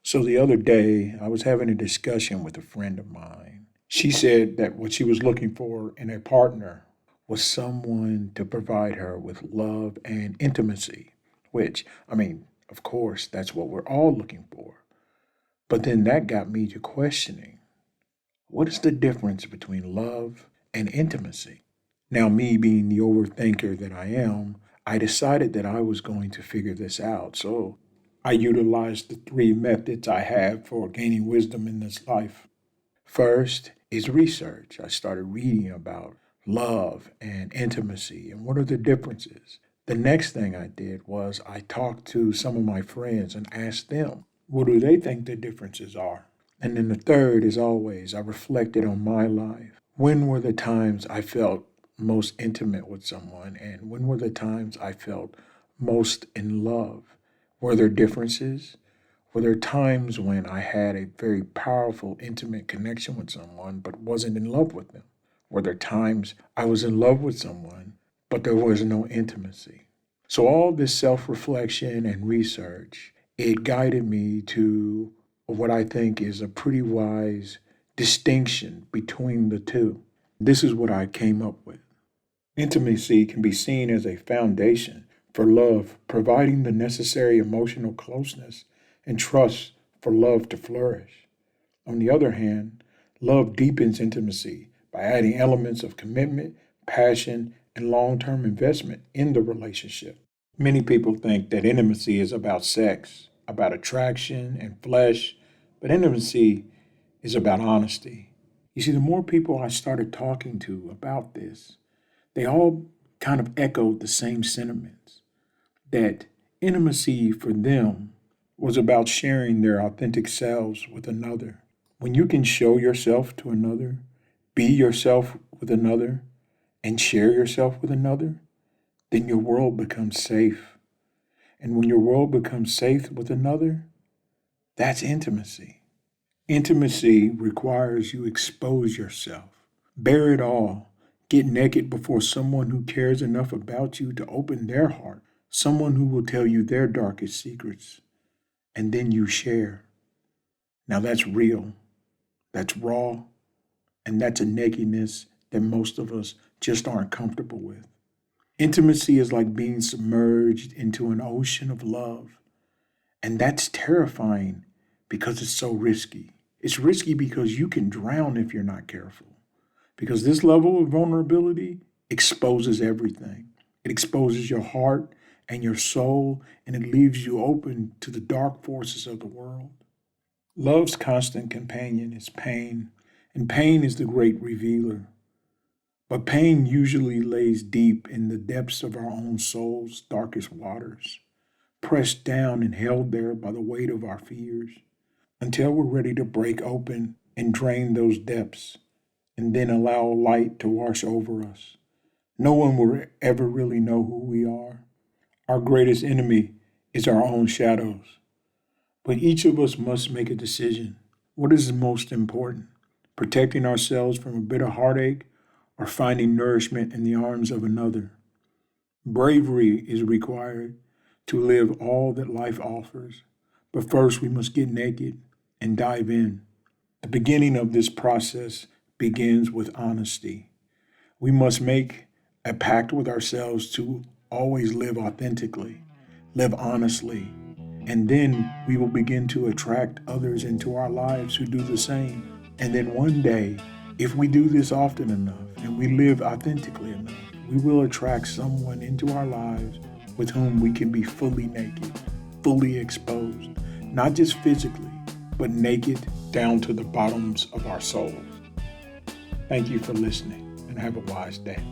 So the other day, I was having a discussion with a friend of mine. She said that what she was looking for in a partner was someone to provide her with love and intimacy, which, of course, that's what we're all looking for. But then that got me to questioning what is the difference between love and intimacy? Now, me being the overthinker that I am, I decided that I was going to figure this out. So I utilized the three methods I have for gaining wisdom in this life. First is research. I started reading about love and intimacy and what are the differences. The next thing I did was I talked to some of my friends and asked them, what do they think the differences are? And then the third is always, I reflected on my life. When were the times I felt most intimate with someone, and when were the times I felt most in love? Were there differences? Were there times when I had a very powerful, intimate connection with someone but wasn't in love with them? Were there times I was in love with someone but there was no intimacy? So, all this self reflection and research, it guided me to what I think is a pretty wise distinction between the two. This is what I came up with. Intimacy can be seen as a foundation for love, providing the necessary emotional closeness and trust for love to flourish. On the other hand, love deepens intimacy by adding elements of commitment, passion, and long term investment in the relationship. Many people think that intimacy is about sex, about attraction and flesh, but intimacy is about honesty. You see, the more people I started talking to about this, they all kind of echoed the same sentiments that intimacy for them was about sharing their authentic selves with another. When you can show yourself to another, be yourself with another, and share yourself with another, then your world becomes safe. And when your world becomes safe with another, that's intimacy. Intimacy requires you expose yourself, bear it all, get naked before someone who cares enough about you to open their heart, someone who will tell you their darkest secrets, and then you share. Now that's real, that's raw, and that's a nakedness that most of us just aren't comfortable with. Intimacy is like being submerged into an ocean of love, and that's terrifying because it's so risky. It's risky because you can drown if you're not careful. Because this level of vulnerability exposes everything. It exposes your heart and your soul, and it leaves you open to the dark forces of the world. Love's constant companion is pain, and pain is the great revealer. But pain usually lays deep in the depths of our own soul's darkest waters, pressed down and held there by the weight of our fears, until we're ready to break open and drain those depths, and then allow light to wash over us. No one will ever really know who we are. Our greatest enemy is our own shadows. But each of us must make a decision. What is most important? Protecting ourselves from a bitter heartache or finding nourishment in the arms of another? Bravery is required to live all that life offers. But first, we must get naked and dive in. The beginning of this process begins with honesty. We must make a pact with ourselves to always live authentically, live honestly, and then we will begin to attract others into our lives who do the same. And then one day, if we do this often enough and we live authentically enough, we will attract someone into our lives with whom we can be fully naked, fully exposed, not just physically, but naked down to the bottoms of our souls. Thank you for listening and have a wise day.